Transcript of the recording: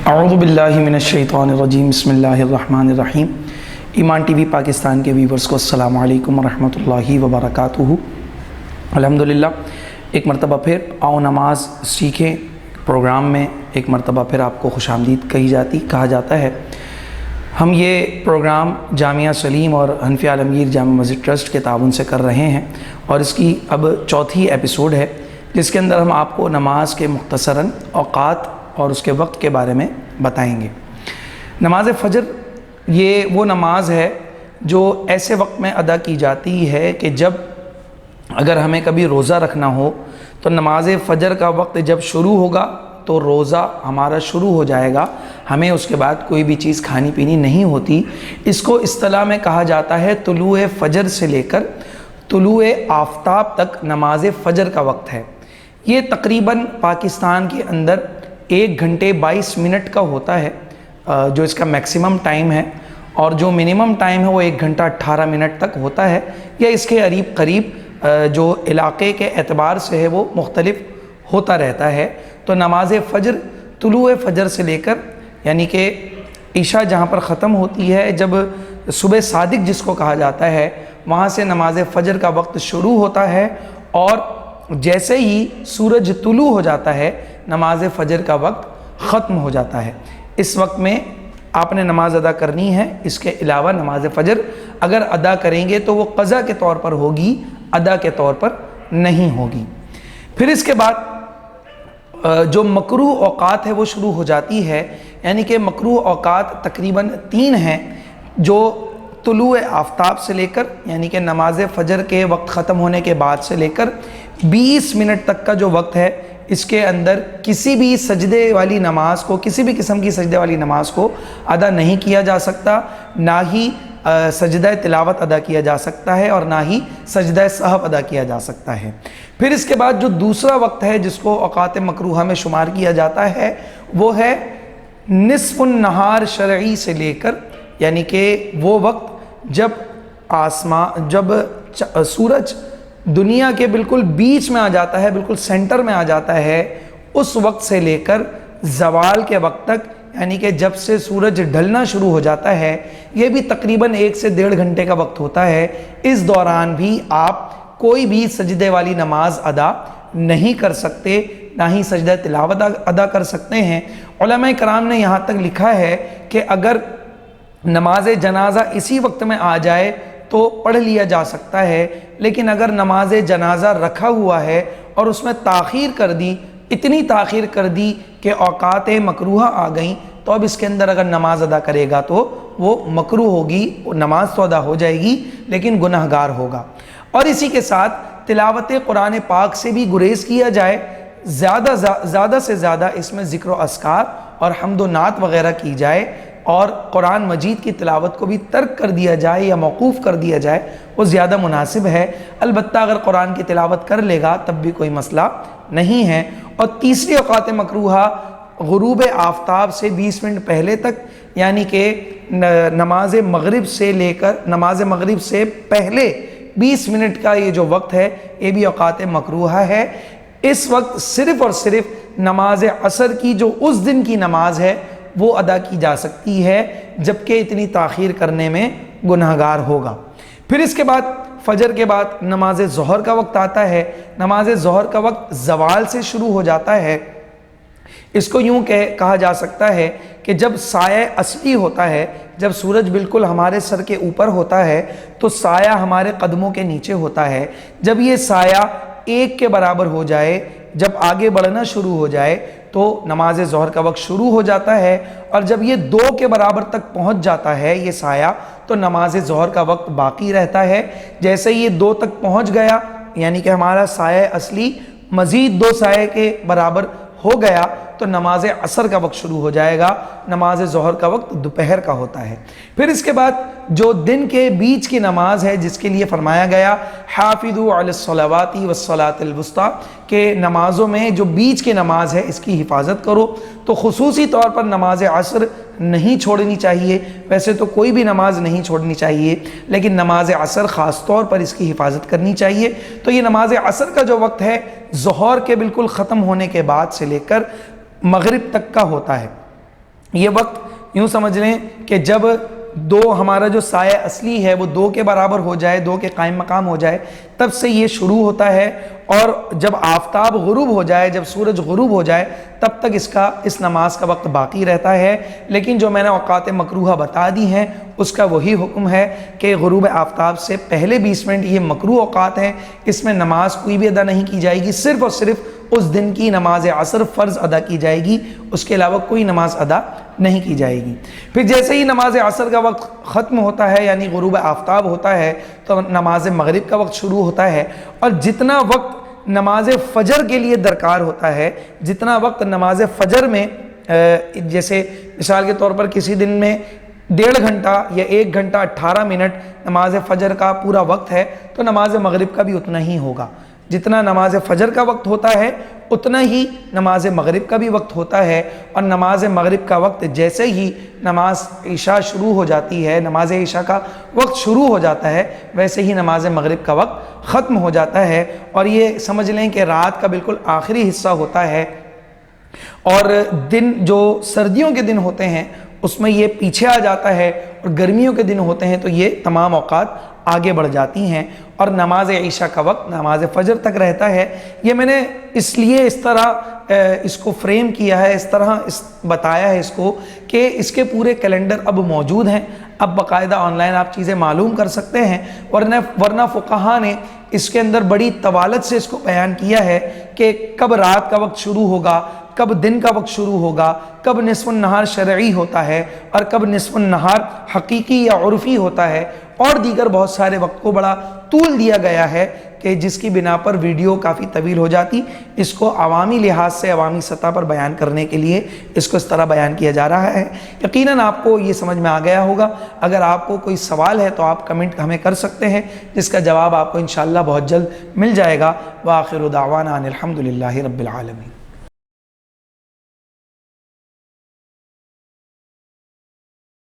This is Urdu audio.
اعوذ باللہ من الشیطان الرجیم بسم اللہ الرحمن الرحیم۔ ایمان ٹی وی پاکستان کے ویورز کو السلام علیکم ورحمۃ اللہ وبرکاتہ۔ الحمدللہ ایک مرتبہ پھر آؤ نماز سیکھیں پروگرام میں ایک مرتبہ پھر آپ کو خوش آمدید کہا جاتا ہے۔ ہم یہ پروگرام جامعہ سلیم اور حنفیہ عالمگیر جامع مسجد ٹرسٹ کے تعاون سے کر رہے ہیں اور اس کی اب چوتھی ایپیسوڈ ہے، جس کے اندر ہم آپ کو نماز کے مختصراً اوقات اور اس کے وقت کے بارے میں بتائیں گے۔ نماز فجر یہ وہ نماز ہے جو ایسے وقت میں ادا کی جاتی ہے کہ جب اگر ہمیں کبھی روزہ رکھنا ہو تو نماز فجر کا وقت جب شروع ہوگا تو روزہ ہمارا شروع ہو جائے گا، ہمیں اس کے بعد کوئی بھی چیز کھانی پینی نہیں ہوتی۔ اس کو اصطلاح میں کہا جاتا ہے طلوع فجر سے لے کر طلوع آفتاب تک نماز فجر کا وقت ہے۔ یہ تقریباً پاکستان کے اندر 1 گھنٹے 22 منٹ کا ہوتا ہے جو اس کا میکسیمم ٹائم ہے، اور جو منیمم ٹائم ہے وہ 1 گھنٹہ 18 منٹ تک ہوتا ہے، یا اس کے قریب جو علاقے کے اعتبار سے ہے وہ مختلف ہوتا رہتا ہے۔ تو نماز فجر طلوع فجر سے لے کر یعنی کہ عشاء جہاں پر ختم ہوتی ہے، جب صبح صادق جس کو کہا جاتا ہے وہاں سے نماز فجر کا وقت شروع ہوتا ہے، اور جیسے ہی سورج طلوع ہو جاتا ہے نماز فجر کا وقت ختم ہو جاتا ہے۔ اس وقت میں آپ نے نماز ادا کرنی ہے۔ اس کے علاوہ نماز فجر اگر ادا کریں گے تو وہ قضا کے طور پر ہوگی، ادا کے طور پر نہیں ہوگی۔ پھر اس کے بعد جو مکروہ اوقات ہے وہ شروع ہو جاتی ہے، یعنی کہ مکروہ اوقات تقریباً 3 ہیں، جو طلوع آفتاب سے لے کر یعنی کہ نماز فجر کے وقت ختم ہونے کے بعد سے لے کر 20 منٹ تک کا جو وقت ہے، اس کے اندر کسی بھی سجدے والی نماز کو، کسی بھی قسم کی سجدے والی نماز کو ادا نہیں کیا جا سکتا، نہ ہی سجدہ تلاوت ادا کیا جا سکتا ہے اور نہ ہی سجدہ سہو ادا کیا جا سکتا ہے۔ پھر اس کے بعد جو دوسرا وقت ہے جس کو اوقات مکروہہ میں شمار کیا جاتا ہے وہ ہے نصف النہار شرعی سے لے کر، یعنی کہ وہ وقت جب سورج دنیا کے بالکل بیچ میں آ جاتا ہے، بالکل سینٹر میں آ جاتا ہے، اس وقت سے لے کر زوال کے وقت تک، یعنی کہ جب سے سورج ڈھلنا شروع ہو جاتا ہے، یہ بھی تقریباً 1 سے 1.5 گھنٹے کا وقت ہوتا ہے۔ اس دوران بھی آپ کوئی بھی سجدے والی نماز ادا نہیں کر سکتے، نہ ہی سجدہ تلاوت ادا کر سکتے ہیں۔ علماء کرام نے یہاں تک لکھا ہے کہ اگر نماز جنازہ اسی وقت میں آ جائے تو پڑھ لیا جا سکتا ہے، لیکن اگر نماز جنازہ رکھا ہوا ہے اور اس میں تاخیر کر دی، اتنی تاخیر کر دی کہ اوقات مکروہہ آ گئیں، تو اب اس کے اندر اگر نماز ادا کرے گا تو وہ مکروہ ہوگی، نماز تو ادا ہو جائے گی لیکن گنہگار ہوگا۔ اور اسی کے ساتھ تلاوت قرآن پاک سے بھی گریز کیا جائے، زیادہ سے زیادہ اس میں ذکر و اذکار اور حمد و نعت وغیرہ کی جائے، اور قرآن مجید کی تلاوت کو بھی ترک کر دیا جائے یا موقوف کر دیا جائے، وہ زیادہ مناسب ہے۔ البتہ اگر قرآن کی تلاوت کر لے گا تب بھی کوئی مسئلہ نہیں ہے۔ اور تیسری اوقات مکروہہ غروب آفتاب سے 20 منٹ پہلے تک، یعنی کہ نماز مغرب سے لے کر نماز مغرب سے پہلے 20 منٹ کا یہ جو وقت ہے یہ بھی اوقات مکروہہ ہے۔ اس وقت صرف اور صرف نماز عصر کی جو اس دن کی نماز ہے وہ ادا کی جا سکتی ہے، جبکہ اتنی تاخیر کرنے میں گنہگار ہوگا۔ پھر اس کے بعد فجر کے بعد نماز ظہر کا وقت آتا ہے۔ نماز ظہر کا وقت زوال سے شروع ہو جاتا ہے۔ اس کو یوں کہا جا سکتا ہے کہ جب سایہ اصلی ہوتا ہے، جب سورج بالکل ہمارے سر کے اوپر ہوتا ہے تو سایہ ہمارے قدموں کے نیچے ہوتا ہے۔ جب یہ سایہ 1 کے برابر ہو جائے، جب آگے بڑھنا شروع ہو جائے تو نماز ظہر کا وقت شروع ہو جاتا ہے، اور جب یہ 2 کے برابر تک پہنچ جاتا ہے یہ سایہ تو نماز ظہر کا وقت باقی رہتا ہے۔ جیسے یہ 2 تک پہنچ گیا یعنی کہ ہمارا سایہ اصلی مزید 2 سایہ کے برابر ہو گیا تو نماز عصر کا وقت شروع ہو جائے گا۔ نماز ظہر کا وقت دوپہر کا ہوتا ہے۔ پھر اس کے بعد جو دن کے بیچ کی نماز ہے جس کے لیے فرمایا گیا حافظوا علی الصلوات والصلاۃ الوسطی، کہ نمازوں میں جو بیچ کی نماز ہے اس کی حفاظت کرو، تو خصوصی طور پر نماز عصر نہیں چھوڑنی چاہیے۔ ویسے تو کوئی بھی نماز نہیں چھوڑنی چاہیے، لیکن نماز عصر خاص طور پر اس کی حفاظت کرنی چاہیے۔ تو یہ نماز عصر کا جو وقت ہے ظہر کے بالکل ختم ہونے کے بعد سے لے کر مغرب تک کا ہوتا ہے۔ یہ وقت یوں سمجھ لیں کہ جب دو ہمارا جو سایہ اصلی ہے وہ 2 کے برابر ہو جائے، 2 کے قائم مقام ہو جائے، تب سے یہ شروع ہوتا ہے، اور جب آفتاب غروب ہو جائے، جب سورج غروب ہو جائے، تب تک اس نماز کا وقت باقی رہتا ہے۔ لیکن جو میں نے اوقات مکروہہ بتا دی ہیں اس کا وہی حکم ہے کہ غروب آفتاب سے پہلے 20 منٹ یہ مکروہ اوقات ہیں، اس میں نماز کوئی بھی ادا نہیں کی جائے گی، صرف اور صرف اس دن کی نماز عصر فرض ادا کی جائے گی، اس کے علاوہ کوئی نماز ادا نہیں کی جائے گی۔ پھر جیسے ہی نماز عصر کا وقت ختم ہوتا ہے، یعنی غروب آفتاب ہوتا ہے، تو نماز مغرب کا وقت شروع ہوتا ہے، اور جتنا وقت نماز فجر کے لیے درکار ہوتا ہے، جتنا وقت نماز فجر میں جیسے مثال کے طور پر کسی دن میں 1.5 گھنٹہ یا 1 گھنٹہ 18 منٹ نماز فجر کا پورا وقت ہے، تو نماز مغرب کا بھی اتنا ہی ہوگا۔ جتنا نماز فجر کا وقت ہوتا ہے اتنا ہی نماز مغرب کا بھی وقت ہوتا ہے، اور نماز مغرب کا وقت جیسے ہی نماز عشاء شروع ہو جاتی ہے، نماز عشاء کا وقت شروع ہو جاتا ہے، ویسے ہی نماز مغرب کا وقت ختم ہو جاتا ہے، اور یہ سمجھ لیں کہ رات کا بالکل آخری حصہ ہوتا ہے۔ اور دن جو سردیوں کے دن ہوتے ہیں اس میں یہ پیچھے آ جاتا ہے، اور گرمیوں کے دن ہوتے ہیں تو یہ تمام اوقات آگے بڑھ جاتی ہیں، اور نماز عشاء کا وقت نماز فجر تک رہتا ہے۔ یہ میں نے اس لیے اس طرح اس کو فریم کیا ہے، اس طرح بتایا ہے اس کو، کہ اس کے پورے کیلنڈر اب موجود ہیں، اب باقاعدہ آن لائن آپ چیزیں معلوم کر سکتے ہیں، ورنہ فقہا نے اس کے اندر بڑی طوالت سے اس کو بیان کیا ہے کہ کب رات کا وقت شروع ہوگا، کب دن کا وقت شروع ہوگا، کب نصف النہار شرعی ہوتا ہے، اور کب نصف النہار حقیقی یا عرفی ہوتا ہے، اور دیگر بہت سارے وقت کو بڑا طول دیا گیا ہے کہ جس کی بنا پر ویڈیو کافی طویل ہو جاتی۔ اس کو عوامی لحاظ سے عوامی سطح پر بیان کرنے کے لیے اس کو اس طرح بیان کیا جا رہا ہے۔ یقیناً آپ کو یہ سمجھ میں آ گیا ہوگا۔ اگر آپ کو کوئی سوال ہے تو آپ کمنٹ ہمیں کر سکتے ہیں، جس کا جواب آپ کو انشاءاللہ بہت جلد مل جائے گا۔ وآخر دعوانا ان الحمد للہ رب العالمین۔